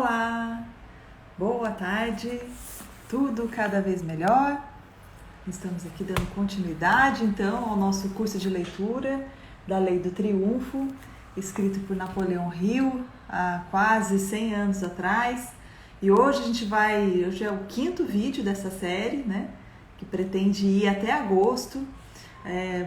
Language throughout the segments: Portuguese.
Olá, boa tarde, tudo cada vez melhor. Estamos aqui dando continuidade então ao nosso curso de leitura da Lei do Triunfo, escrito por Napoleão Hill há quase 100 anos atrás. E hoje hoje é o 5º vídeo dessa série, né, que pretende ir até agosto,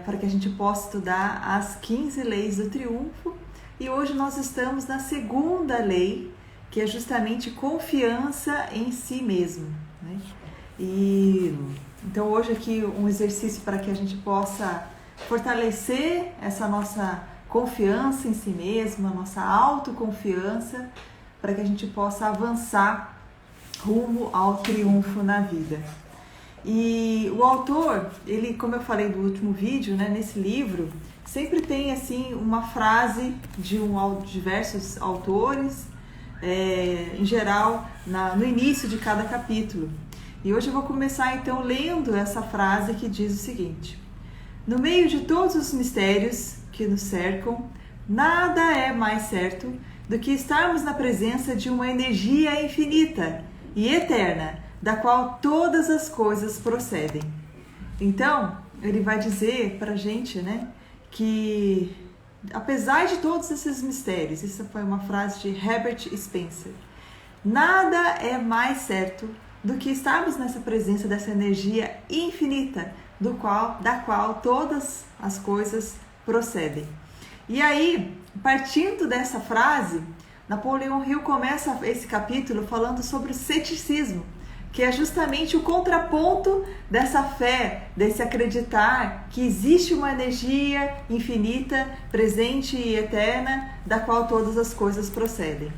para que a gente possa estudar as 15 leis do triunfo. E hoje nós estamos na segunda lei, que é justamente confiança em si mesmo, né? E então hoje aqui um exercício para que a gente possa fortalecer essa nossa confiança em si mesmo, a nossa autoconfiança, para que a gente possa avançar rumo ao triunfo na vida. E o autor, ele, como eu falei do último vídeo, né, nesse livro, sempre tem assim uma frase de diversos autores, em geral no início de cada capítulo. E hoje eu vou começar então lendo essa frase que diz o seguinte: no meio de todos os mistérios que nos cercam, nada é mais certo do que estarmos na presença de uma energia infinita e eterna, da qual todas as coisas procedem. Então, ele vai dizer pra gente, né, que apesar de todos esses mistérios, essa foi uma frase de Herbert Spencer, nada é mais certo do que estarmos nessa presença dessa energia infinita, da qual todas as coisas procedem. E aí, partindo dessa frase, Napoleão Hill começa esse capítulo falando sobre o ceticismo, que é justamente o contraponto dessa fé, desse acreditar que existe uma energia infinita, presente e eterna, da qual todas as coisas procedem.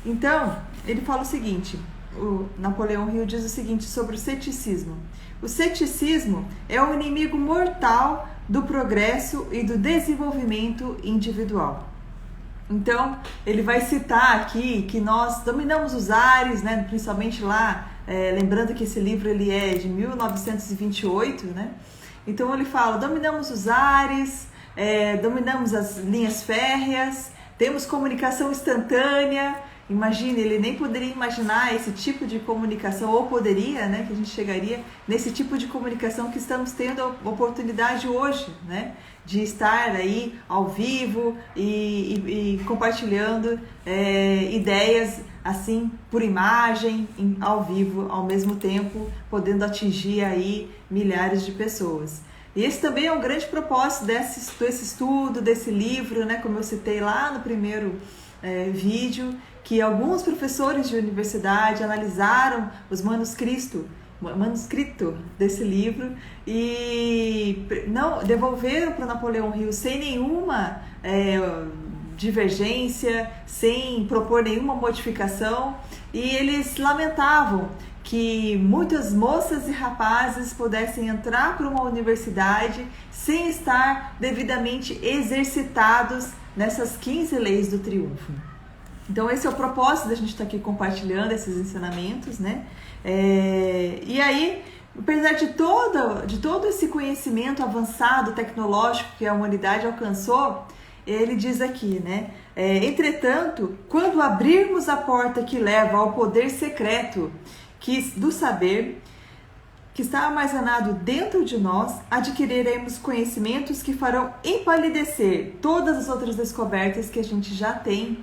Então, ele fala o seguinte, o Napoleão Hill diz o seguinte sobre o ceticismo: o ceticismo é o inimigo mortal do progresso e do desenvolvimento individual. Então, ele vai citar aqui que nós dominamos os ares, né, principalmente lá, lembrando que esse livro ele é de 1928, né? Então ele fala, dominamos os ares, dominamos as linhas férreas, temos comunicação instantânea. Imagine, ele nem poderia imaginar esse tipo de comunicação, ou poderia, né, que a gente chegaria nesse tipo de comunicação que estamos tendo a oportunidade hoje, né, de estar aí ao vivo e compartilhando ideias assim por imagem, ao vivo, ao mesmo tempo, podendo atingir aí milhares de pessoas. E esse também é um grande propósito desse estudo, desse livro, né, como eu citei lá no primeiro vídeo, que alguns professores de universidade analisaram os manuscrito desse livro e não devolveram para Napoleão Hill sem nenhuma divergência, sem propor nenhuma modificação, e eles lamentavam que muitas moças e rapazes pudessem entrar para uma universidade sem estar devidamente exercitados nessas 15 leis do triunfo. Então esse é o propósito da gente estar aqui compartilhando esses ensinamentos, né? E aí, apesar de todo esse conhecimento avançado, tecnológico que a humanidade alcançou, ele diz aqui, né? Entretanto, quando abrirmos a porta que leva ao poder secreto do saber, que está armazenado dentro de nós, adquiriremos conhecimentos que farão empalidecer todas as outras descobertas que a gente já tem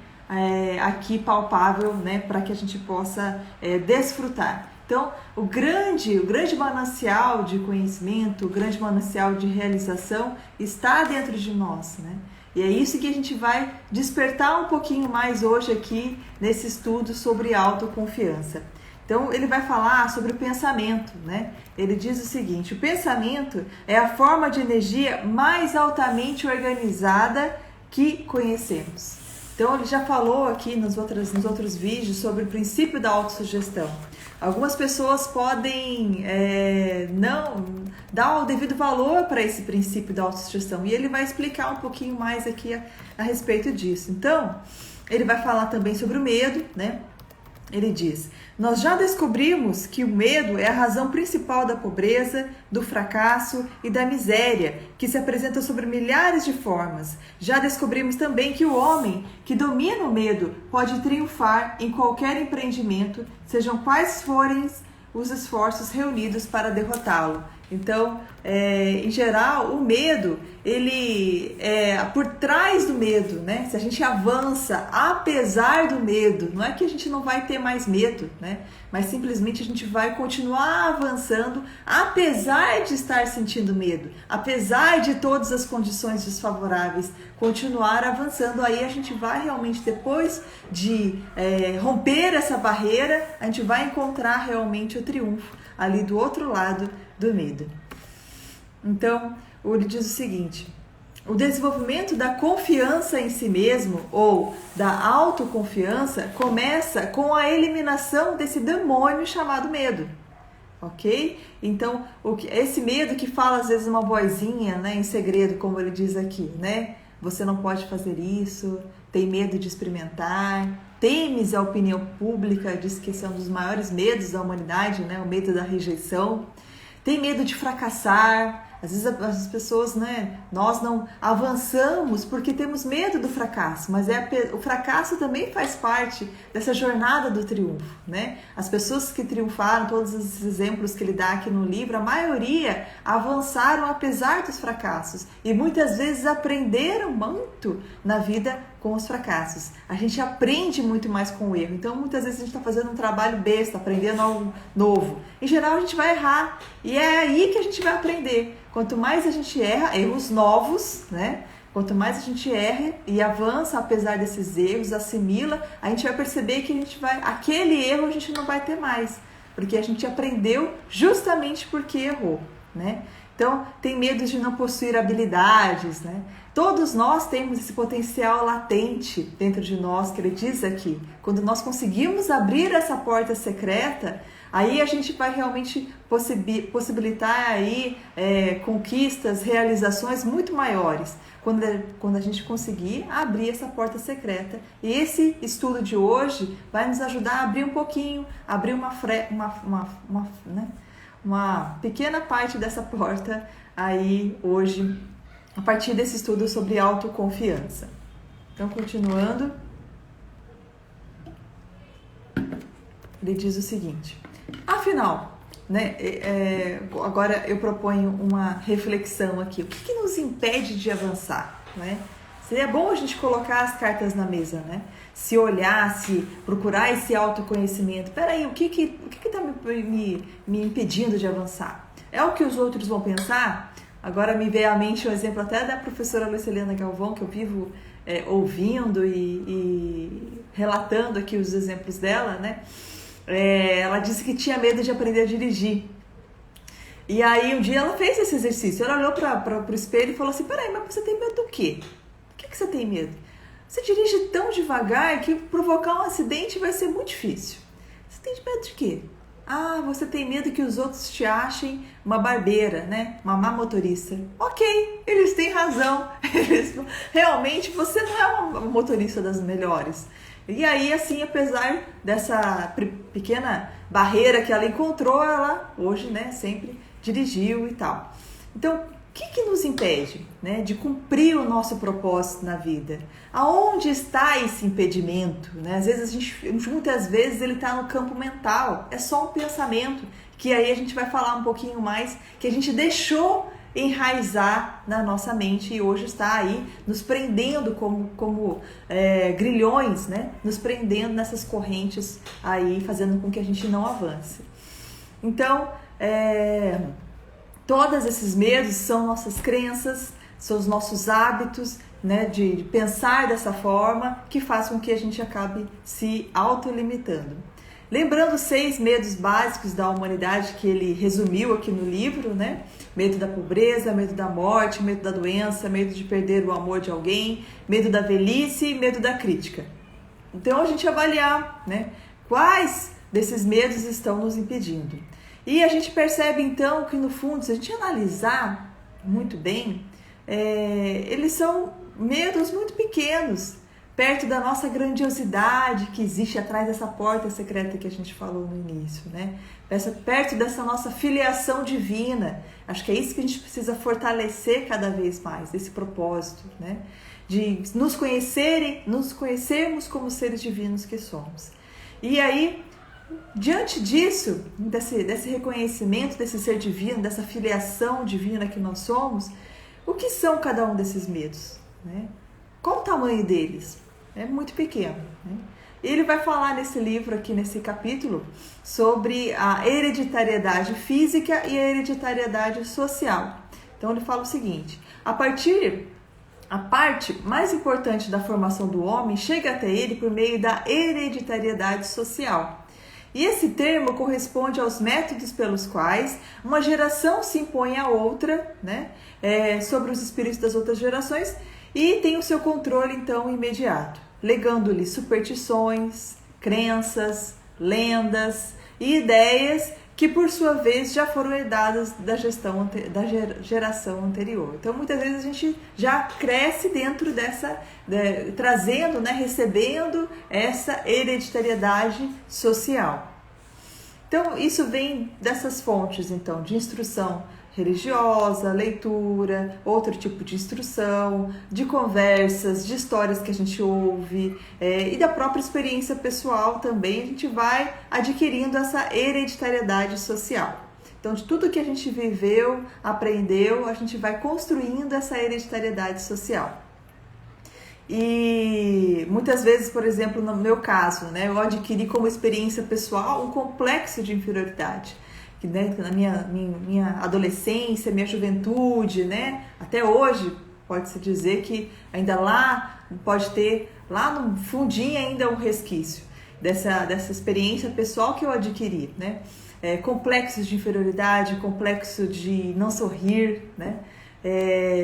aqui palpável, né, para que a gente possa desfrutar. Então, o grande manancial de conhecimento, o grande manancial de realização está dentro de nós, né? E é isso que a gente vai despertar um pouquinho mais hoje aqui nesse estudo sobre autoconfiança. Então, ele vai falar sobre o pensamento, né? Ele diz o seguinte: o pensamento é a forma de energia mais altamente organizada que conhecemos. Então, ele já falou aqui nos outros vídeos sobre o princípio da autossugestão. Algumas pessoas podem não dar o devido valor para esse princípio da autossugestão, e ele vai explicar um pouquinho mais aqui a respeito disso. Então, ele vai falar também sobre o medo, né? Ele diz: nós já descobrimos que o medo é a razão principal da pobreza, do fracasso e da miséria, que se apresenta sob milhares de formas. Já descobrimos também que o homem que domina o medo pode triunfar em qualquer empreendimento, sejam quais forem os esforços reunidos para derrotá-lo. Então, em geral, o medo, ele é por trás do medo, né? Se a gente avança apesar do medo, não é que a gente não vai ter mais medo, né? Mas simplesmente a gente vai continuar avançando apesar de estar sentindo medo, apesar de todas as condições desfavoráveis, continuar avançando. Aí a gente vai realmente, depois de romper essa barreira, a gente vai encontrar realmente o triunfo ali do outro lado do medo. Então, ele diz o seguinte: o desenvolvimento da confiança em si mesmo ou da autoconfiança começa com a eliminação desse demônio chamado medo, ok? Então, esse medo que fala às vezes uma vozinha, né, em segredo, como ele diz aqui, né? Você não pode fazer isso, tem medo de experimentar, temes a opinião pública, diz que esse é um dos maiores medos da humanidade, né? O medo da rejeição. Tem medo de fracassar. Às vezes as pessoas, né, nós não avançamos porque temos medo do fracasso, mas o fracasso também faz parte dessa jornada do triunfo, né? As pessoas que triunfaram, todos os exemplos que ele dá aqui no livro, a maioria avançaram apesar dos fracassos e muitas vezes aprenderam muito na vida com os fracassos. A gente aprende muito mais com o erro, então muitas vezes a gente está fazendo um trabalho besta, aprendendo algo novo. Em geral a gente vai errar e é aí que a gente vai aprender. Quanto mais a gente erra, erros novos, né? Quanto mais a gente erra e avança apesar desses erros, assimila, a gente vai perceber que aquele erro a gente não vai ter mais, porque a gente aprendeu justamente porque errou, né? Então, tem medo de não possuir habilidades, né? Todos nós temos esse potencial latente dentro de nós, que ele diz aqui. Quando nós conseguimos abrir essa porta secreta, aí a gente vai realmente possibilitar aí conquistas, realizações muito maiores. Quando a gente conseguir abrir essa porta secreta. E esse estudo de hoje vai nos ajudar a abrir um pouquinho, abrir uma pequena parte dessa porta aí hoje, a partir desse estudo sobre autoconfiança. Então, continuando, ele diz o seguinte: afinal, né, agora eu proponho uma reflexão aqui. O que nos impede de avançar, né? Seria bom a gente colocar as cartas na mesa, né? Se olhar, se procurar esse autoconhecimento. Peraí, o que está me impedindo de avançar? É o que os outros vão pensar? Agora me veio à mente um exemplo até da professora Lucilena Galvão, que eu vivo ouvindo e relatando aqui os exemplos dela, né? Ela disse que tinha medo de aprender a dirigir. E aí um dia ela fez esse exercício. Ela olhou para o espelho e falou assim: peraí, mas você tem medo do quê? Do que você tem medo? Você dirige tão devagar que provocar um acidente vai ser muito difícil. Você tem medo de quê? Ah, você tem medo que os outros te achem uma barbeira, né? Uma má motorista. Ok, eles têm razão. Realmente você não é uma motorista das melhores. E aí, assim, apesar dessa pequena barreira que ela encontrou, ela hoje, né, sempre dirigiu e tal. Então, o que nos impede, né, de cumprir o nosso propósito na vida? Aonde está esse impedimento? Né? Às vezes muitas vezes ele está no campo mental, é só um pensamento, que aí a gente vai falar um pouquinho mais, que a gente deixou enraizar na nossa mente e hoje está aí nos prendendo como grilhões, né? Nos prendendo nessas correntes aí, fazendo com que a gente não avance. Então, todos esses medos são nossas crenças, são os nossos hábitos, né, de pensar dessa forma, que faz com que a gente acabe se autolimitando. Lembrando 6 medos básicos da humanidade que ele resumiu aqui no livro, né? Medo da pobreza, medo da morte, medo da doença, medo de perder o amor de alguém, medo da velhice e medo da crítica. Então a gente avaliar, né, quais desses medos estão nos impedindo. E a gente percebe então que no fundo, se a gente analisar muito bem, eles são medos muito pequenos, perto da nossa grandiosidade que existe atrás dessa porta secreta que a gente falou no início, né? Perto dessa nossa filiação divina. Acho que é isso que a gente precisa fortalecer cada vez mais, esse propósito, né? De nos conhecermos como seres divinos que somos. E aí, diante disso, desse reconhecimento desse ser divino, dessa filiação divina que nós somos, o que são cada um desses medos, né? Qual o tamanho deles? É muito pequeno, né? Ele vai falar nesse livro aqui, nesse capítulo, sobre a hereditariedade física e a hereditariedade social. Então ele fala o seguinte: a parte mais importante da formação do homem chega até ele por meio da hereditariedade social. E esse termo corresponde aos métodos pelos quais uma geração se impõe à outra, né, sobre os espíritos das outras gerações, e tem o seu controle, então, imediato, legando-lhe superstições, crenças, lendas e ideias que, por sua vez, já foram herdadas da geração anterior. Então, muitas vezes a gente já cresce dentro trazendo, né, recebendo essa hereditariedade social. Então, isso vem dessas fontes, então, de instrução religiosa, leitura, outro tipo de instrução, de conversas, de histórias que a gente ouve, e da própria experiência pessoal também, a gente vai adquirindo essa hereditariedade social. Então, de tudo que a gente viveu, aprendeu, a gente vai construindo essa hereditariedade social. E muitas vezes, por exemplo, no meu caso, né, eu adquiri como experiência pessoal um complexo de inferioridade. Que, né, na minha adolescência, minha juventude, né, até hoje, pode-se dizer que ainda pode ter lá no fundinho ainda um resquício dessa experiência pessoal que eu adquiri, né? Complexos de inferioridade, complexo de não sorrir, né?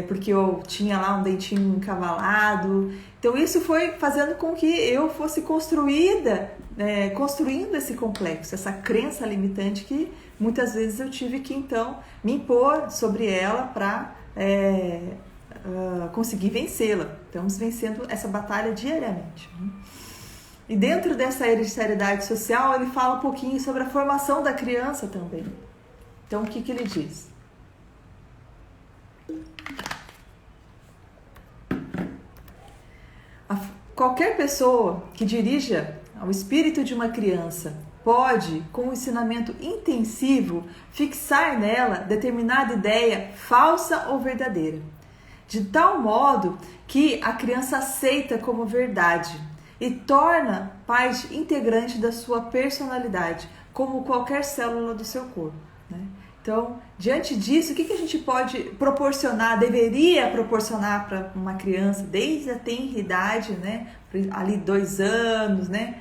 Porque eu tinha lá um dentinho encavalado. Então isso foi fazendo com que eu fosse construindo esse complexo, essa crença limitante que muitas vezes eu tive que então me impor sobre ela para conseguir vencê-la. Estamos vencendo essa batalha diariamente, né? E dentro dessa hereditariedade social ele fala um pouquinho sobre a formação da criança também. Então o que ele diz? Qualquer pessoa que dirija ao espírito de uma criança pode, com um ensinamento intensivo, fixar nela determinada ideia falsa ou verdadeira, de tal modo que a criança aceita como verdade e torna parte integrante da sua personalidade, como qualquer célula do seu corpo, né? Então, diante disso, o que a gente pode proporcionar, deveria proporcionar para uma criança desde a tenra idade, né? Ali 2 anos, né?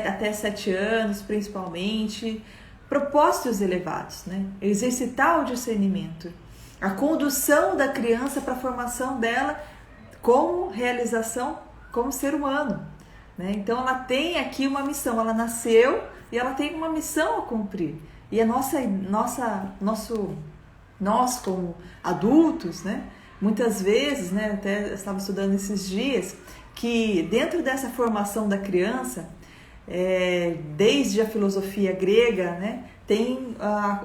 Até 7 anos, principalmente, propósitos elevados, né? Exercitar o discernimento, a condução da criança para a formação dela como realização, como ser humano, né? Então, ela tem aqui uma missão, ela nasceu e ela tem uma missão a cumprir. E nós como adultos, né, muitas vezes, né, até eu estava estudando esses dias, que dentro dessa formação da criança, desde a filosofia grega, né, tem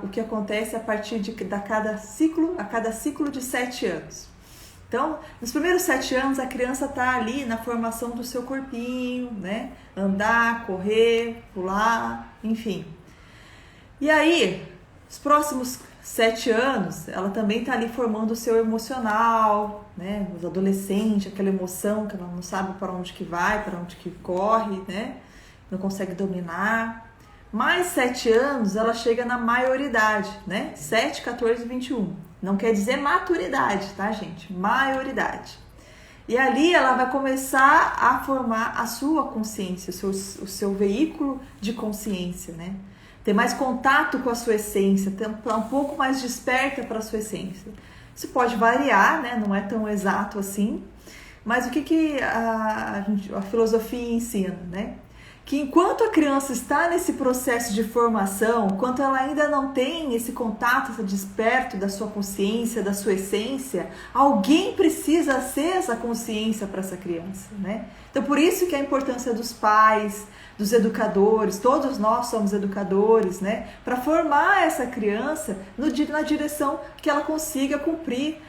o que acontece a partir a cada ciclo de 7 anos. Então, nos primeiros 7 anos, a criança está ali na formação do seu corpinho, né, andar, correr, pular, enfim. E aí, os próximos 7 anos, ela também está ali formando o seu emocional, né? Os adolescentes, aquela emoção que ela não sabe para onde que vai, para onde que corre, né? Não consegue dominar. Mais 7 anos, ela chega na maioridade, né? 7, 14, 21. Não quer dizer maturidade, tá, gente? Maioridade. E ali ela vai começar a formar a sua consciência, o seu veículo de consciência, né? Ter mais contato com a sua essência, estar um pouco mais desperta para a sua essência. Isso pode variar, né? Não é tão exato assim, mas o que a filosofia ensina, né? que enquanto a criança está nesse processo de formação, enquanto ela ainda não tem esse contato, esse desperto da sua consciência, da sua essência, alguém precisa ser essa consciência para essa criança, né? Então, por isso que a importância dos pais, dos educadores, todos nós somos educadores, né? Para formar essa criança na direção que ela consiga cumprir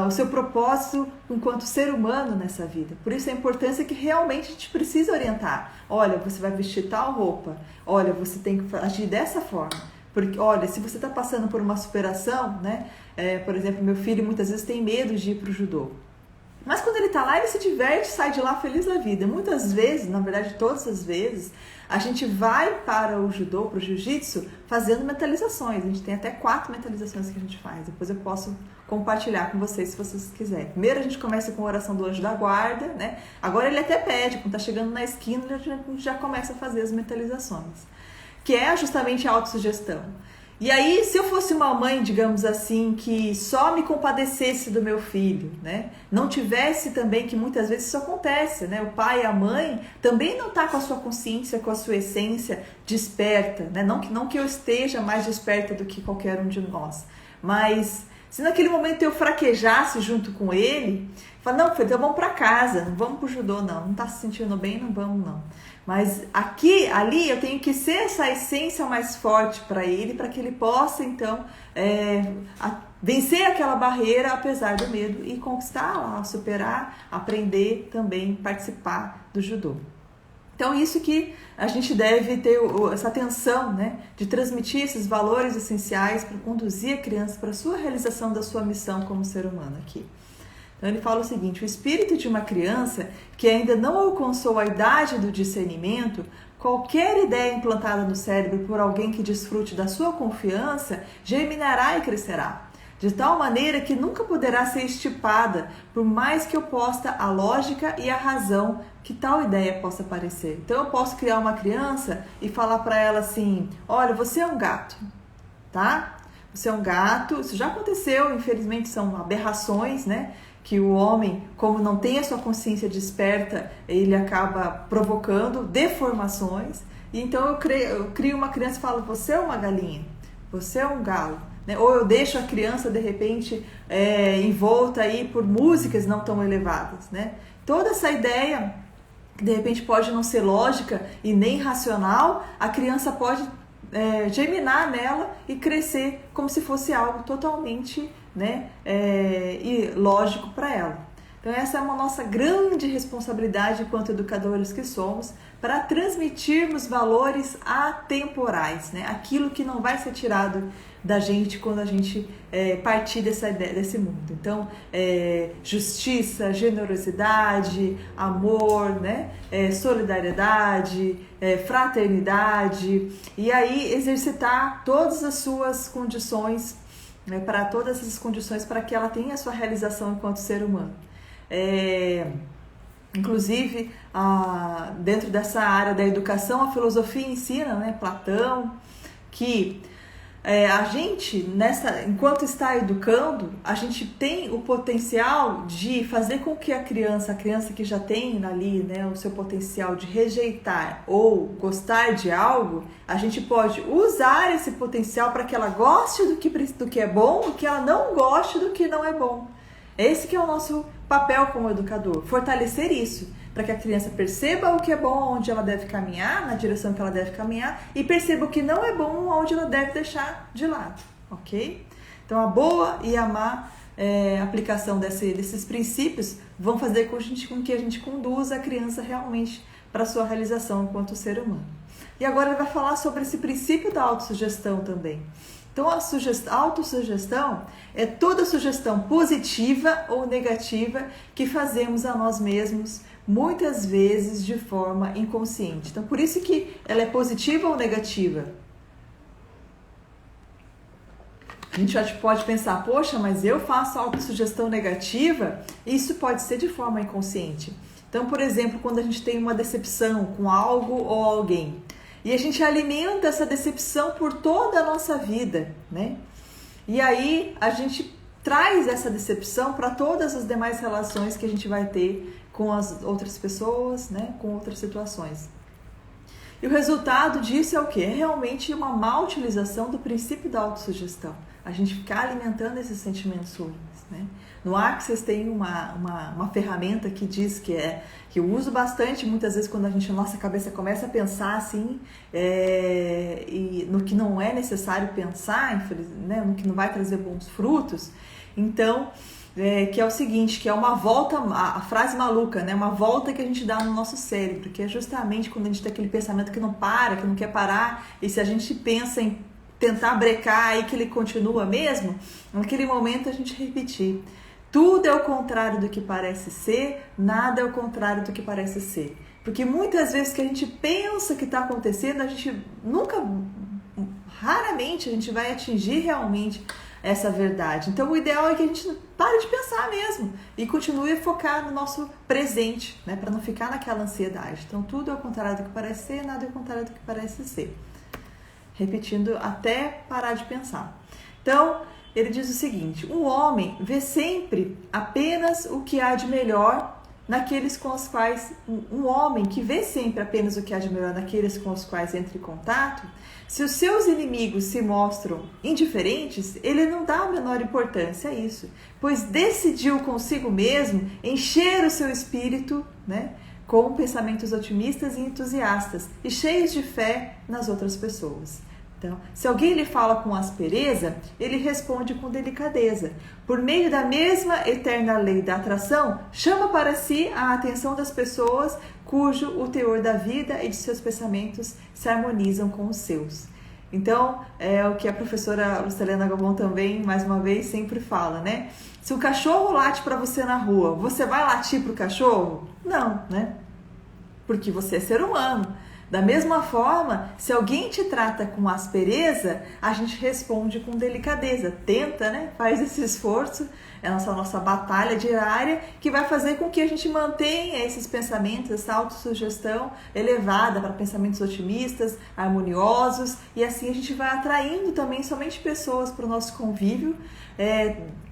o seu propósito enquanto ser humano nessa vida. Por isso a importância que realmente a gente precisa orientar. Olha, você vai vestir tal roupa. Olha, você tem que agir dessa forma. Porque, olha, se você está passando por uma superação, né? Por exemplo, meu filho muitas vezes tem medo de ir para o judô. Mas quando ele está lá, ele se diverte, sai de lá feliz da vida. Muitas vezes, na verdade todas as vezes, a gente vai para o judô, para o jiu-jitsu, fazendo mentalizações. A gente tem até 4 mentalizações que a gente faz. Depois eu posso compartilhar com vocês se vocês quiserem. Primeiro a gente começa com a oração do anjo da guarda, né? Agora ele até pede, quando está chegando na esquina, a gente já começa a fazer as mentalizações. Que é justamente a autossugestão. E aí, se eu fosse uma mãe, digamos assim, que só me compadecesse do meu filho, né? Não tivesse também, que muitas vezes isso acontece, né? O pai e a mãe também não tá com a sua consciência, com a sua essência desperta, né? Não que eu esteja mais desperta do que qualquer um de nós, mas se naquele momento eu fraquejasse junto com ele, falar, não, filho, então vamos para casa, não vamos pro judô não tá se sentindo bem, não vamos não. Mas ali eu tenho que ser essa essência mais forte para ele, para que ele possa então vencer aquela barreira apesar do medo e conquistar, superar, aprender também, participar do judô. Então isso que a gente deve ter essa atenção, né, de transmitir esses valores essenciais para conduzir a criança para a sua realização da sua missão como ser humano aqui. Então ele fala o seguinte: o espírito de uma criança que ainda não alcançou a idade do discernimento, qualquer ideia implantada no cérebro por alguém que desfrute da sua confiança, germinará e crescerá, de tal maneira que nunca poderá ser estipada, por mais que oposta à lógica e à razão que tal ideia possa parecer. Então eu posso criar uma criança e falar para ela assim: olha, você é um gato, tá? Você é um gato, isso já aconteceu, infelizmente são aberrações, né? Que o homem, como não tem a sua consciência desperta, ele acaba provocando deformações. E então eu crio uma criança e falo: você é uma galinha, você é um galo, né? Ou eu deixo a criança de repente envolta aí por músicas não tão elevadas, né? Toda essa ideia que de repente pode não ser lógica e nem racional, a criança pode germinar nela e crescer como se fosse algo totalmente, né, e lógico para ela. Então essa é uma nossa grande responsabilidade enquanto educadores que somos, para transmitirmos valores atemporais, né? Aquilo que não vai ser tirado da gente quando a gente partir desse mundo. Então, justiça, generosidade, amor, né? Solidariedade, fraternidade, e aí exercitar todas as suas condições, né? Para todas essas condições para que ela tenha a sua realização enquanto ser humano. Inclusive, dentro dessa área da educação, a filosofia ensina, né, Platão, que a gente, enquanto está educando, a gente tem o potencial de fazer com que a criança que já tem ali, né, o seu potencial de rejeitar ou gostar de algo, a gente pode usar esse potencial para que ela goste do que é bom e que ela não goste do que não é bom. Esse que é o nosso papel como educador, fortalecer isso, para que a criança perceba o que é bom, onde ela deve caminhar, na direção que ela deve caminhar, e perceba o que não é bom, onde ela deve deixar de lado, ok? Então a boa e a má aplicação desses princípios vão fazer com que a gente conduza a criança realmente para a sua realização enquanto ser humano. E agora ele vai falar sobre esse princípio da autossugestão também. Então a autossugestão é toda sugestão positiva ou negativa que fazemos a nós mesmos, muitas vezes de forma inconsciente. Então por isso que ela é positiva ou negativa. A gente já pode pensar: poxa, mas eu faço autossugestão negativa? Isso pode ser de forma inconsciente. Então, por exemplo, quando a gente tem uma decepção com algo ou alguém, e a gente alimenta essa decepção por toda a nossa vida, né? E aí a gente traz essa decepção para todas as demais relações que a gente vai ter com as outras pessoas, né? Com outras situações. E o resultado disso é o quê? É realmente uma má utilização do princípio da autossugestão. A gente ficar alimentando esses sentimentos ruins, né? No Access tem uma ferramenta que diz que eu uso bastante muitas vezes quando a nossa cabeça começa a pensar assim, e no que não é necessário pensar, né? No que não vai trazer bons frutos. Então, que é o seguinte, que é uma volta, a frase maluca, né? Uma volta que a gente dá no nosso cérebro, que é justamente quando a gente tem aquele pensamento que não para, que não quer parar, e se a gente pensa em tentar brecar aí que ele continua mesmo, naquele momento a gente repetir: tudo é o contrário do que parece ser, nada é o contrário do que parece ser. Porque muitas vezes que a gente pensa que está acontecendo, a gente raramente a gente vai atingir realmente essa verdade. Então o ideal é que a gente pare de pensar mesmo e continue a focar no nosso presente, né, para não ficar naquela ansiedade. Então tudo é o contrário do que parece ser, nada é o contrário do que parece ser. Repetindo até parar de pensar. Então, ele diz o seguinte: o homem vê sempre apenas o que há de melhor naqueles com os quais... Um homem que vê sempre apenas o que há de melhor naqueles com os quais entra em contato, se os seus inimigos se mostram indiferentes, ele não dá a menor importância a isso, pois decidiu consigo mesmo encher o seu espírito, né, com pensamentos otimistas e entusiastas e cheios de fé nas outras pessoas. Então, se alguém lhe fala com aspereza, ele responde com delicadeza. Por meio da mesma eterna lei da atração, chama para si a atenção das pessoas cujo o teor da vida e de seus pensamentos se harmonizam com os seus. Então, é o que a professora Lucilena Galvão também, mais uma vez, sempre fala, né? Se o cachorro late para você na rua, você vai latir para o cachorro? Não, né? Porque você é ser humano. Da mesma forma, se alguém te trata com aspereza, a gente responde com delicadeza. Tenta, né? Faz esse esforço, é a nossa batalha diária, que vai fazer com que a gente mantenha esses pensamentos, essa autossugestão elevada para pensamentos otimistas, harmoniosos, e assim a gente vai atraindo também somente pessoas para o nosso convívio,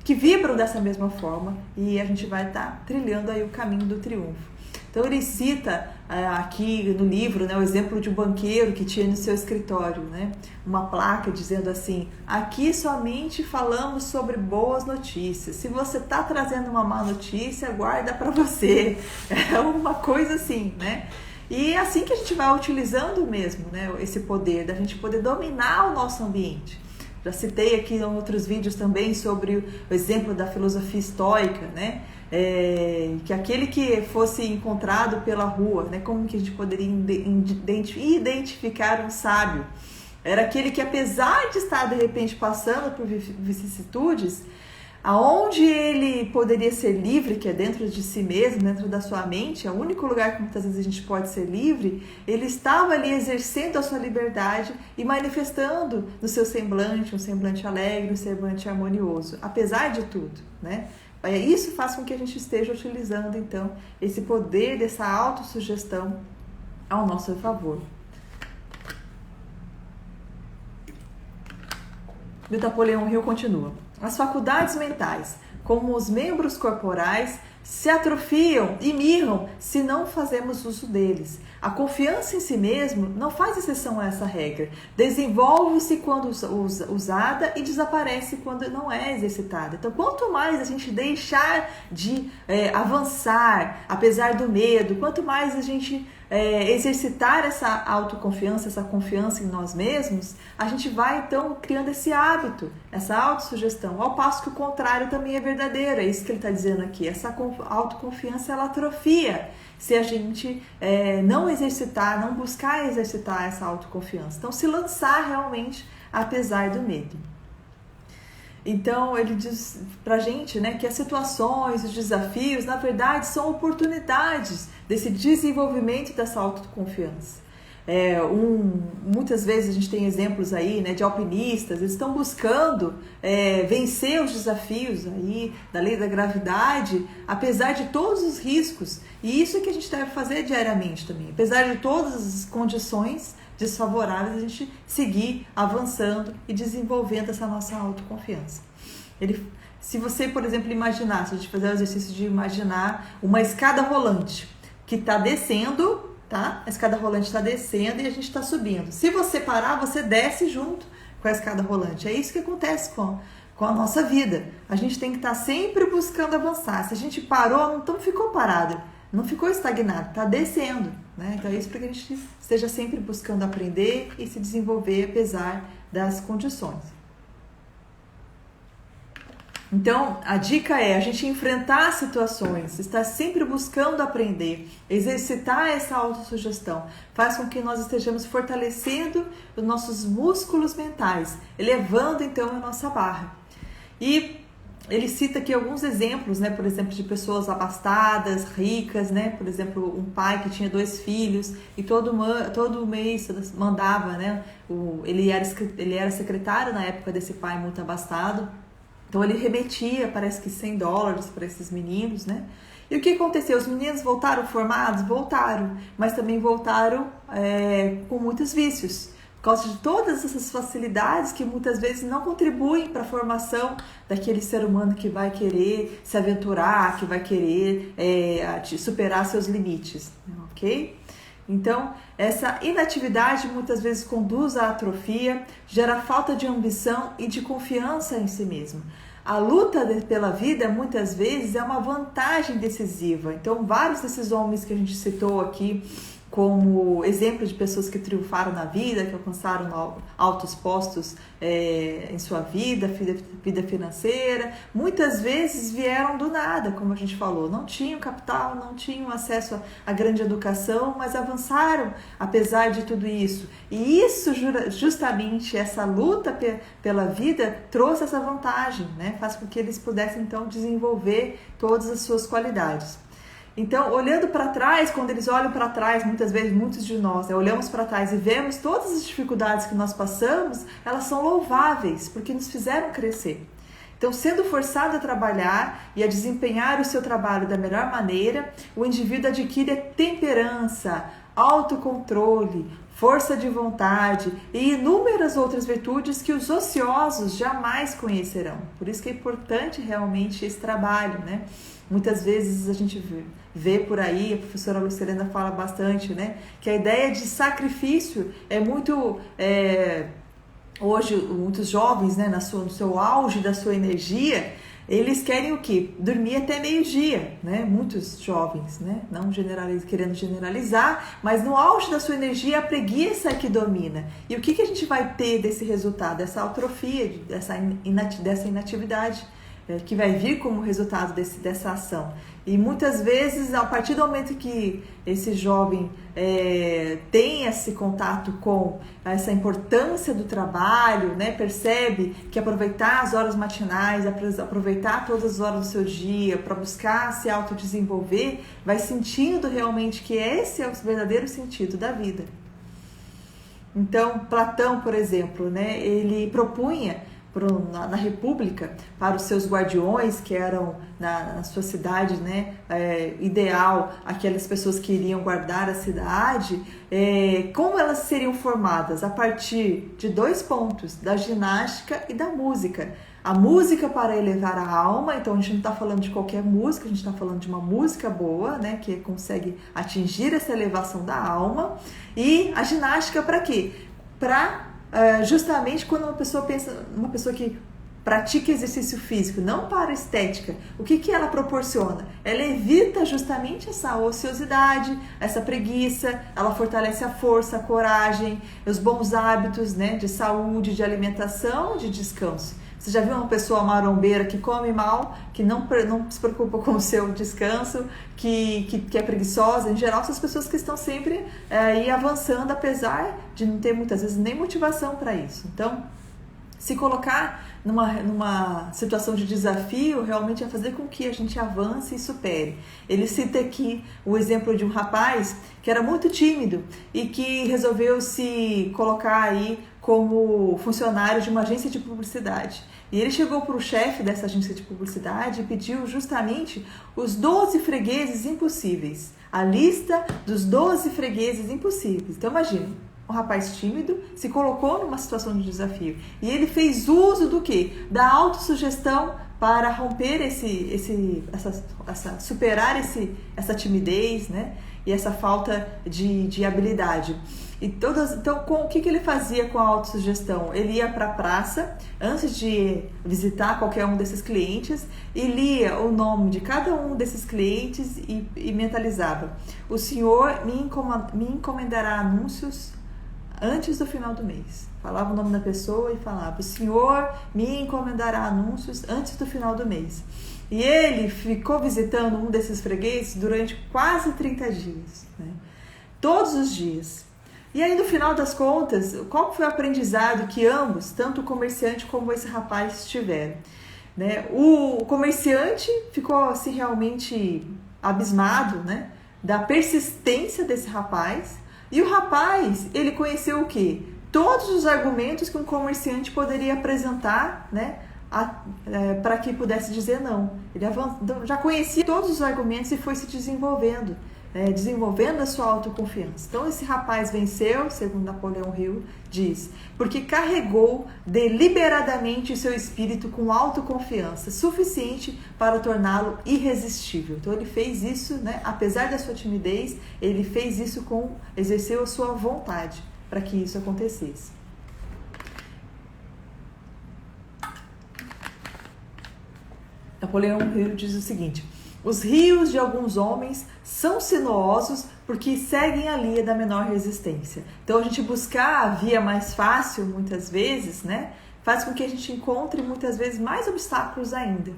que vibram dessa mesma forma, e a gente vai estar trilhando aí o caminho do triunfo. Então ele cita aqui no livro, né, o exemplo de um banqueiro que tinha no seu escritório, né, uma placa dizendo assim: aqui somente falamos sobre boas notícias, se você está trazendo uma má notícia, guarda para você. É uma coisa assim, né? E é assim que a gente vai utilizando mesmo, né, esse poder da gente poder dominar o nosso ambiente. Já citei aqui em outros vídeos também sobre o exemplo da filosofia estoica, né? Que aquele que fosse encontrado pela rua, né? Como que a gente poderia identificar um sábio? Era aquele que, apesar de estar de repente passando por vicissitudes, aonde ele poderia ser livre, que é dentro de si mesmo, dentro da sua mente, é o único lugar que muitas vezes a gente pode ser livre, ele estava ali exercendo a sua liberdade e manifestando no seu semblante, um semblante alegre, um semblante harmonioso, apesar de tudo, né? Isso faz com que a gente esteja utilizando, então, esse poder dessa autossugestão ao nosso favor. E o Napoleão Hill continua: as faculdades mentais, como os membros corporais, se atrofiam e mirram se não fazemos uso deles. A confiança em si mesmo não faz exceção a essa regra. Desenvolve-se quando usada e desaparece quando não é exercitada. Então, quanto mais a gente deixar de avançar, apesar do medo, quanto mais a gente exercitar essa autoconfiança, essa confiança em nós mesmos, a gente vai então criando esse hábito, essa autossugestão, ao passo que o contrário também é verdadeiro. É isso que ele está dizendo aqui: essa autoconfiança ela atrofia se a gente não exercitar, não buscar exercitar essa autoconfiança. Então, se lançar realmente apesar do medo. Então, ele diz pra gente, né, que as situações, os desafios, na verdade, são oportunidades desse desenvolvimento dessa autoconfiança. Muitas vezes a gente tem exemplos aí, né, de alpinistas, eles estão buscando vencer os desafios aí da lei da gravidade, apesar de todos os riscos. E isso é que a gente deve fazer diariamente também. Apesar de todas as condições desfavoráveis, a gente seguir avançando e desenvolvendo essa nossa autoconfiança. Se você, por exemplo, imaginar, se a gente fizer o exercício de imaginar uma escada rolante que está descendo tá? A escada rolante está descendo e a gente está subindo. Se você parar, você desce junto com a escada rolante. É isso que acontece com a nossa vida. A gente tem que estar sempre buscando avançar. Se a gente parou, não ficou parado, não ficou estagnado, está descendo, né? Então é isso para que a gente esteja sempre buscando aprender e se desenvolver apesar das condições. Então, a dica é a gente enfrentar situações, estar sempre buscando aprender, exercitar essa autossugestão, faz com que nós estejamos fortalecendo os nossos músculos mentais, elevando então a nossa barra. E ele cita aqui alguns exemplos, né? Por exemplo, de pessoas abastadas, ricas, né? Por exemplo, um pai que tinha 2 filhos e todo mês mandava, né? Ele era secretário na época desse pai muito abastado. Então ele remetia, parece que $100 para esses meninos, né? E o que aconteceu? Os meninos voltaram formados? Voltaram, mas também voltaram com muitos vícios, por causa de todas essas facilidades que muitas vezes não contribuem para a formação daquele ser humano que vai querer se aventurar, que vai querer superar seus limites, ok? Então, essa inatividade muitas vezes conduz à atrofia, gera falta de ambição e de confiança em si mesmo. A luta pela vida, muitas vezes, é uma vantagem decisiva. Então, vários desses homens que a gente citou aqui, como exemplo de pessoas que triunfaram na vida, que alcançaram altos postos em sua vida financeira, muitas vezes vieram do nada, como a gente falou, não tinham capital, não tinham acesso à grande educação, mas avançaram apesar de tudo isso. E isso, justamente, essa luta pela vida trouxe essa vantagem, né? Faz com que eles pudessem então desenvolver todas as suas qualidades. Então, olhando para trás, quando eles olham para trás, muitas vezes, muitos de nós, olhamos para trás e vemos todas as dificuldades que nós passamos, elas são louváveis, porque nos fizeram crescer. Então, sendo forçado a trabalhar e a desempenhar o seu trabalho da melhor maneira, o indivíduo adquire temperança, autocontrole, força de vontade e inúmeras outras virtudes que os ociosos jamais conhecerão. Por isso que é importante realmente esse trabalho, né? Muitas vezes a gente vê por aí, a professora Lucilena fala bastante, né? Que a ideia de sacrifício é muito... hoje, muitos jovens, né, no seu auge da sua energia, eles querem o quê? Dormir até meio-dia, né? Muitos jovens, né? Não querendo generalizar, mas no auge da sua energia, a preguiça é que domina. E o que a gente vai ter desse resultado? Dessa atrofia, dessa inatividade, que vai vir como resultado dessa ação. E muitas vezes, a partir do momento que esse jovem tem esse contato com essa importância do trabalho, né, percebe que aproveitar as horas matinais, aproveitar todas as horas do seu dia para buscar se autodesenvolver, vai sentindo realmente que esse é o verdadeiro sentido da vida. Então, Platão, por exemplo, né, ele propunha na República, para os seus guardiões, que eram na sua cidade, né, ideal, aquelas pessoas que iriam guardar a cidade, como elas seriam formadas? A partir de 2 pontos, da ginástica e da música. A música para elevar a alma, então a gente não está falando de qualquer música, a gente está falando de uma música boa, né, que consegue atingir essa elevação da alma. E a ginástica para quê? Justamente quando uma pessoa que pratica exercício físico, não para estética, o que ela proporciona? Ela evita justamente essa ociosidade, essa preguiça, ela fortalece a força, a coragem, os bons hábitos, né, de saúde, de alimentação, de descanso. Você já viu uma pessoa marombeira que come mal, que não se preocupa com o seu descanso, que é preguiçosa? Em geral, são as pessoas que estão sempre aí avançando, apesar de não ter muitas vezes nem motivação para isso. Então, se colocar numa situação de desafio realmente é fazer com que a gente avance e supere. Ele cita aqui o exemplo de um rapaz que era muito tímido e que resolveu se colocar aí como funcionário de uma agência de publicidade. E ele chegou para o chefe dessa agência de publicidade e pediu justamente os 12 fregueses impossíveis. A lista dos 12 fregueses impossíveis. Então imagina, um rapaz tímido se colocou numa situação de desafio. E ele fez uso do quê? Da autossugestão para romper superar essa timidez, né? e essa falta de habilidade. Então, o que ele fazia com a autossugestão? Ele ia para a praça, antes de visitar qualquer um desses clientes, e lia o nome de cada um desses clientes e mentalizava: o Senhor me encomendará anúncios antes do final do mês. Falava o nome da pessoa e falava: o Senhor me encomendará anúncios antes do final do mês. E ele ficou visitando um desses fregueses durante quase 30 dias, né? Todos os dias. E aí, no final das contas, qual foi o aprendizado que ambos, tanto o comerciante como esse rapaz, tiveram? Né? O comerciante ficou assim, realmente abismado, né, da persistência desse rapaz. E o rapaz, ele conheceu o quê? Todos os argumentos que um comerciante poderia apresentar, né, para que pudesse dizer não. Ele já conhecia todos os argumentos e foi se desenvolvendo. Desenvolvendo a sua autoconfiança. Então esse rapaz venceu, segundo Napoleão Hill diz, porque carregou deliberadamente o seu espírito com autoconfiança suficiente para torná-lo irresistível. Então ele fez isso, né, apesar da sua timidez, ele fez isso exerceu a sua vontade para que isso acontecesse. Napoleão Hill diz o seguinte: os rios de alguns homens são sinuosos porque seguem a linha da menor resistência. Então, a gente buscar a via mais fácil, muitas vezes, né, faz com que a gente encontre, muitas vezes, mais obstáculos ainda.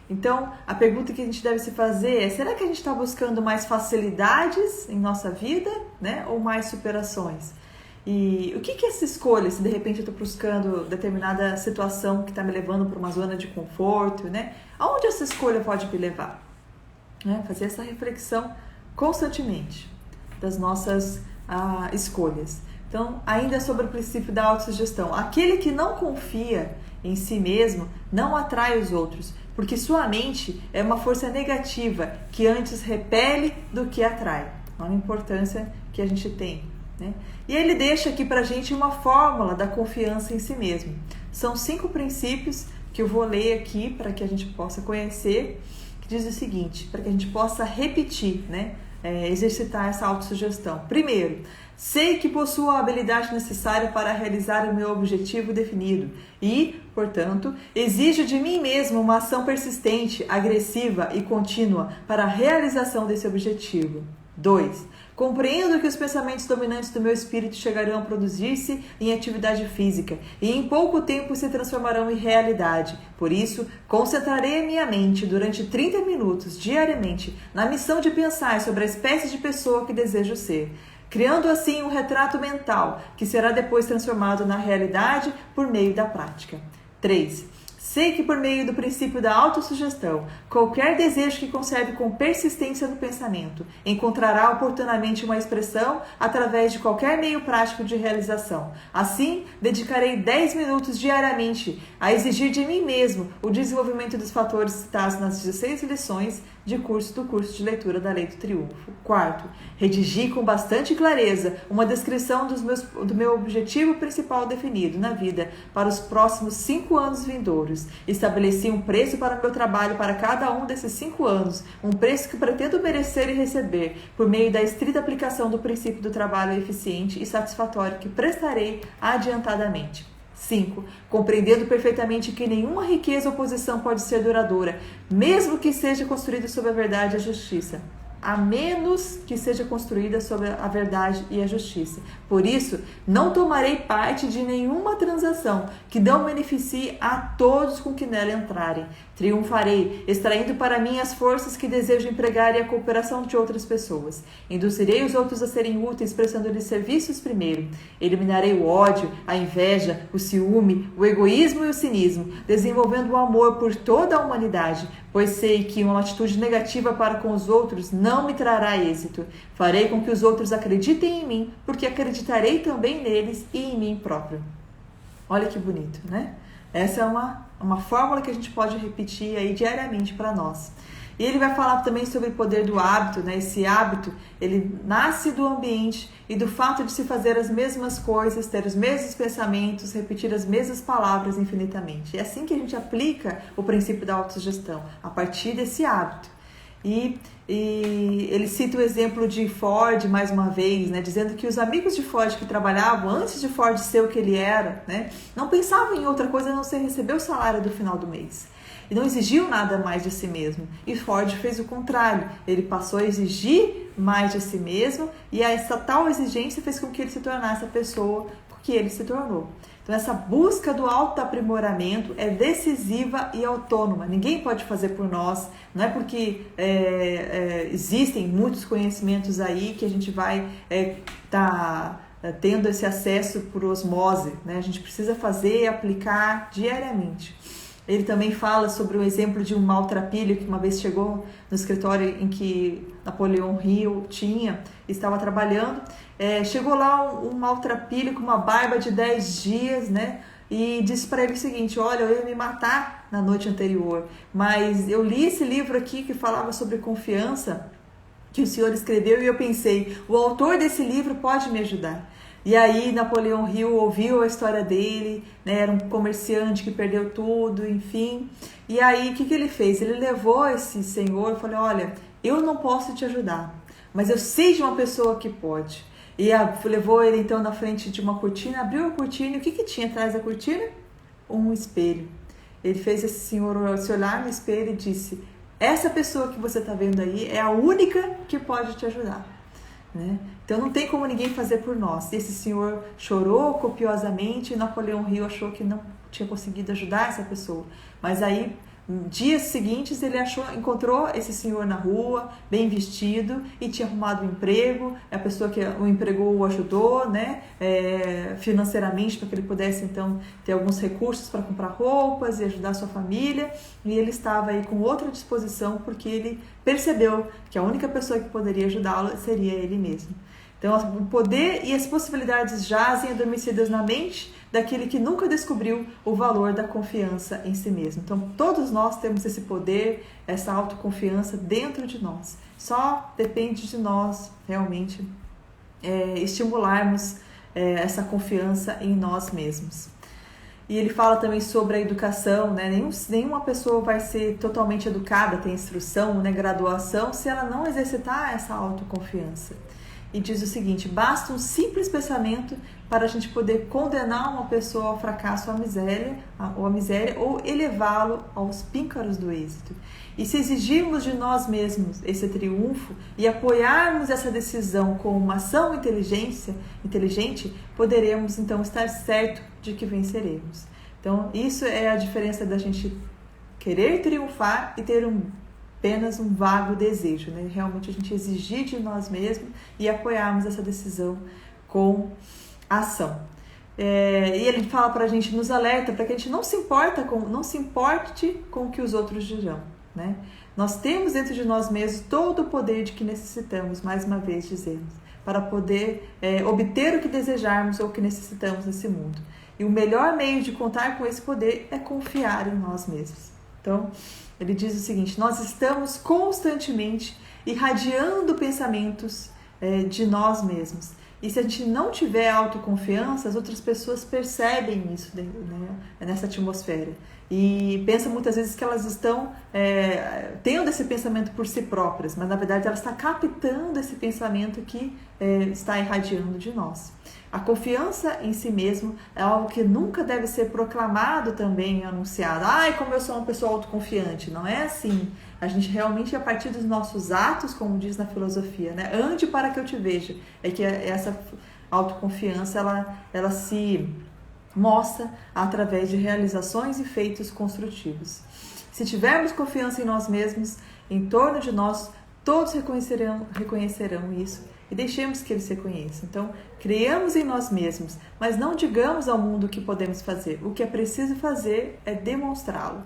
Então, a pergunta que a gente deve se fazer é: será que a gente está buscando mais facilidades em nossa vida, né, ou mais superações? E o que é essa escolha? Se de repente eu estou buscando determinada situação que está me levando para uma zona de conforto, né? Aonde essa escolha pode me levar? Fazer essa reflexão constantemente das nossas escolhas. Então, ainda sobre o princípio da autossugestão: aquele que não confia em si mesmo não atrai os outros, porque sua mente é uma força negativa que antes repele do que atrai. Olha a importância que a gente tem, né? E ele deixa aqui pra gente uma fórmula da confiança em si mesmo. São 5 princípios que eu vou ler aqui para que a gente possa conhecer, que diz o seguinte, para que a gente possa repetir, né? Exercitar essa autossugestão. Primeiro, sei que possuo a habilidade necessária para realizar o meu objetivo definido e, portanto, exijo de mim mesmo uma ação persistente, agressiva e contínua para a realização desse objetivo. 2. Compreendo que os pensamentos dominantes do meu espírito chegarão a produzir-se em atividade física e em pouco tempo se transformarão em realidade. Por isso, concentrarei a minha mente durante 30 minutos diariamente na missão de pensar sobre a espécie de pessoa que desejo ser, criando assim um retrato mental que será depois transformado na realidade por meio da prática. 3. Sei que por meio do princípio da autossugestão, qualquer desejo que conserve com persistência no pensamento encontrará oportunamente uma expressão através de qualquer meio prático de realização. Assim, dedicarei 10 minutos diariamente a exigir de mim mesmo o desenvolvimento dos fatores citados nas 16 lições do curso de leitura da Lei do Triunfo. 4. Redigi com bastante clareza uma descrição do meu objetivo principal definido na vida para os próximos 5 anos vindouros. Estabeleci um preço para o meu trabalho para cada um desses 5 anos, um preço que pretendo merecer e receber por meio da estrita aplicação do princípio do trabalho eficiente e satisfatório que prestarei adiantadamente. 5. Compreendendo perfeitamente que nenhuma riqueza ou posição pode ser duradoura, mesmo que seja construída sobre a verdade e a justiça. A menos que seja construída sobre a verdade e a justiça. Por isso, não tomarei parte de nenhuma transação que não beneficie a todos com que nela entrarem. Triunfarei, extraindo para mim as forças que desejo empregar e a cooperação de outras pessoas. Induzirei os outros a serem úteis, prestando-lhes serviços primeiro. Eliminarei o ódio, a inveja, o ciúme, o egoísmo e o cinismo, desenvolvendo o amor por toda a humanidade, pois sei que uma atitude negativa para com os outros não me trará êxito. Farei com que os outros acreditem em mim, porque acreditarei também neles e em mim próprio. Olha que bonito, né? Essa é uma fórmula que a gente pode repetir aí diariamente para nós. E ele vai falar também sobre o poder do hábito, né? Esse hábito, ele nasce do ambiente e do fato de se fazer as mesmas coisas, ter os mesmos pensamentos, repetir as mesmas palavras infinitamente. É assim que a gente aplica o princípio da autossugestão, a partir desse hábito. E ele cita o exemplo de Ford mais uma vez, né, dizendo que os amigos de Ford que trabalhavam antes de Ford ser o que ele era, né, não pensavam em outra coisa a não ser receber o salário do final do mês. E não exigiu nada mais de si mesmo. E Ford fez o contrário. Ele passou a exigir mais de si mesmo e essa tal exigência fez com que ele se tornasse a pessoa que ele se tornou. Então essa busca do autoaprimoramento é decisiva e autônoma. Ninguém pode fazer por nós. Não é porque existem muitos conhecimentos aí que a gente vai tendo esse acesso por osmose, né? A gente precisa fazer e aplicar diariamente. Ele também fala sobre o exemplo de um maltrapilho que uma vez chegou no escritório em que Napoleão Hill estava trabalhando. Chegou lá um maltrapilho com uma barba de 10 dias, né? E disse para ele o seguinte: olha, eu ia me matar na noite anterior, mas eu li esse livro aqui que falava sobre confiança, que o senhor escreveu, e eu pensei, o autor desse livro pode me ajudar. E aí Napoleão Hill ouviu a história dele, né? Era um comerciante que perdeu tudo, enfim. E aí o que ele fez? Ele levou esse senhor e falou: olha, eu não posso te ajudar, mas eu sei de uma pessoa que pode. E levou ele então na frente de uma cortina, abriu a cortina e o que tinha atrás da cortina? Um espelho. Ele fez esse senhor se olhar no espelho e disse: essa pessoa que você está vendo aí é a única que pode te ajudar. Né? Então não tem como ninguém fazer por nós. Esse senhor chorou copiosamente e Napoleão Hill achou que não tinha conseguido ajudar essa pessoa. Mas aí, dias seguintes, ele encontrou esse senhor na rua, bem vestido, e tinha arrumado um emprego. A pessoa que o empregou o ajudou, né, financeiramente, para que ele pudesse então ter alguns recursos para comprar roupas e ajudar a sua família. E ele estava aí com outra disposição, porque ele percebeu que a única pessoa que poderia ajudá-lo seria ele mesmo. Então, o poder e as possibilidades jazem adormecidas na mente daquele que nunca descobriu o valor da confiança em si mesmo. Então, todos nós temos esse poder, essa autoconfiança dentro de nós. Só depende de nós, realmente, estimularmos essa confiança em nós mesmos. E ele fala também sobre a educação, né? Nenhuma pessoa vai ser totalmente educada, tem instrução, né, graduação, se ela não exercitar essa autoconfiança. E diz o seguinte: basta um simples pensamento para a gente poder condenar uma pessoa ao fracasso, à miséria ou elevá-lo aos píncaros do êxito. E se exigirmos de nós mesmos esse triunfo e apoiarmos essa decisão com uma ação inteligente, poderemos então estar certo de que venceremos. Então, isso é a diferença da gente querer triunfar e ter apenas um vago desejo, né? Realmente a gente exigir de nós mesmos e apoiarmos essa decisão com ação. E ele fala para a gente, nos alerta para que a gente não se importe com o que os outros dirão, né? Nós temos dentro de nós mesmos todo o poder de que necessitamos, mais uma vez dizemos, para poder obter o que desejarmos ou o que necessitamos nesse mundo. E o melhor meio de contar com esse poder é confiar em nós mesmos. Então, ele diz o seguinte: nós estamos constantemente irradiando pensamentos de nós mesmos. E se a gente não tiver autoconfiança, as outras pessoas percebem isso, né, nessa atmosfera. E pensam muitas vezes que elas estão tendo esse pensamento por si próprias, mas na verdade elas estão captando esse pensamento que está irradiando de nós. A confiança em si mesmo é algo que nunca deve ser proclamado também, anunciado. Ai, como eu sou uma pessoa autoconfiante. Não é assim. A gente realmente, a partir dos nossos atos, como diz na filosofia, né? Ande para que eu te veja. É que essa autoconfiança, ela se mostra através de realizações e feitos construtivos. Se tivermos confiança em nós mesmos, em torno de nós, todos reconhecerão isso e deixemos que eles reconheçam. Então, criamos em nós mesmos, mas não digamos ao mundo o que podemos fazer. O que é preciso fazer é demonstrá-lo.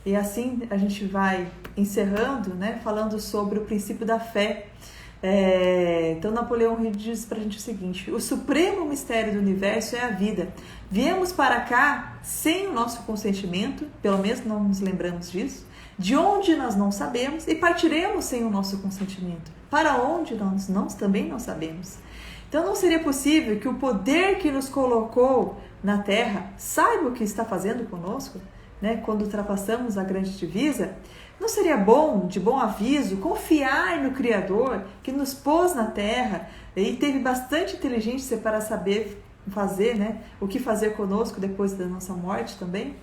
E assim a gente vai encerrando, né, falando sobre o princípio da fé. Então Napoleão Hill diz pra gente o seguinte: o supremo mistério do universo é a vida. Viemos para cá sem o nosso consentimento, pelo menos não nos lembramos disso, de onde nós não sabemos, e partiremos sem o nosso consentimento, para onde nós também não sabemos. Então não seria possível que o poder que nos colocou na Terra saiba o que está fazendo conosco? né, quando ultrapassamos a grande divisa, não seria bom, de bom aviso, confiar no Criador que nos pôs na Terra e teve bastante inteligência para saber fazer, né, o que fazer conosco depois da nossa morte também?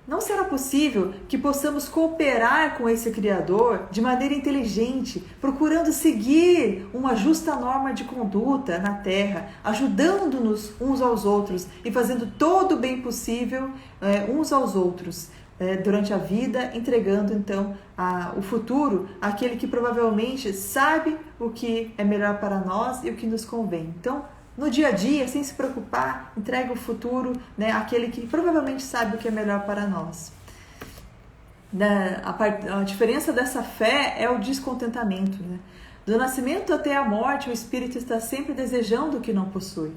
Não será possível que possamos cooperar com esse Criador de maneira inteligente, procurando seguir uma justa norma de conduta na Terra, ajudando-nos uns aos outros e fazendo todo o bem possível uns aos outros durante a vida, entregando então o futuro àquele que provavelmente sabe o que é melhor para nós e o que nos convém. Então, no dia a dia, sem se preocupar, entrega o futuro, né, àquele que provavelmente sabe o que é melhor para nós. A diferença dessa fé é o descontentamento, né? Do nascimento até a morte, o espírito está sempre desejando o que não possui.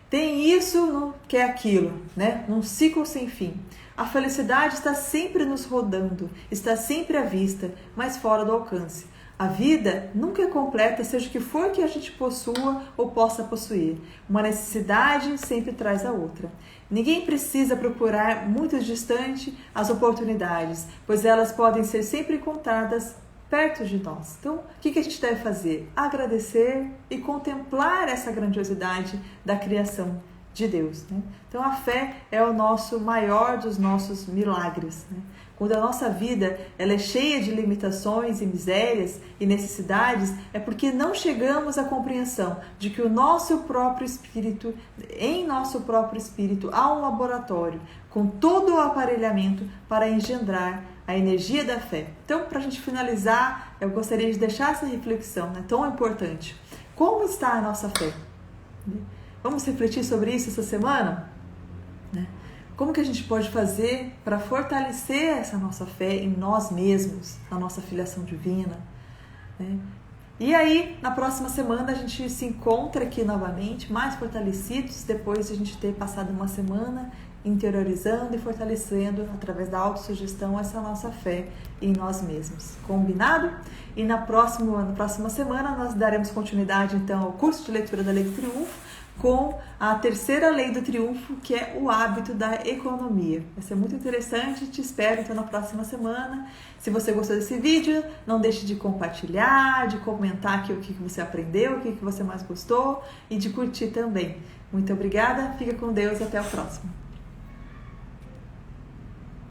Tem isso, não quer aquilo, né? Num ciclo sem fim. A felicidade está sempre nos rodando, está sempre à vista, mas fora do alcance. A vida nunca é completa, seja o que for que a gente possua ou possa possuir. Uma necessidade sempre traz a outra. Ninguém precisa procurar muito distante as oportunidades, pois elas podem ser sempre encontradas perto de nós. Então, o que a gente deve fazer? Agradecer e contemplar essa grandiosidade da criação de Deus, né? Então, a fé é o nosso maior dos nossos milagres, né? Quando a nossa vida ela é cheia de limitações e misérias e necessidades, é porque não chegamos à compreensão de que em nosso próprio espírito há um laboratório com todo o aparelhamento para engendrar a energia da fé. Então, para a gente finalizar, eu gostaria de deixar essa reflexão, né, tão importante. Como está a nossa fé? Vamos refletir sobre isso essa semana? Como que a gente pode fazer para fortalecer essa nossa fé em nós mesmos, na nossa filiação divina, né? E aí, na próxima semana, a gente se encontra aqui novamente, mais fortalecidos, depois de a gente ter passado uma semana interiorizando e fortalecendo, através da autossugestão, essa nossa fé em nós mesmos. Combinado? E na próxima semana, nós daremos continuidade, então, ao curso de leitura da Lei do Triunfo, com a terceira lei do triunfo, que é o hábito da economia. Vai ser muito interessante, te espero então na próxima semana. Se você gostou desse vídeo, não deixe de compartilhar, de comentar aqui o que você aprendeu, o que você mais gostou e de curtir também. Muito obrigada, fica com Deus e até o próximo.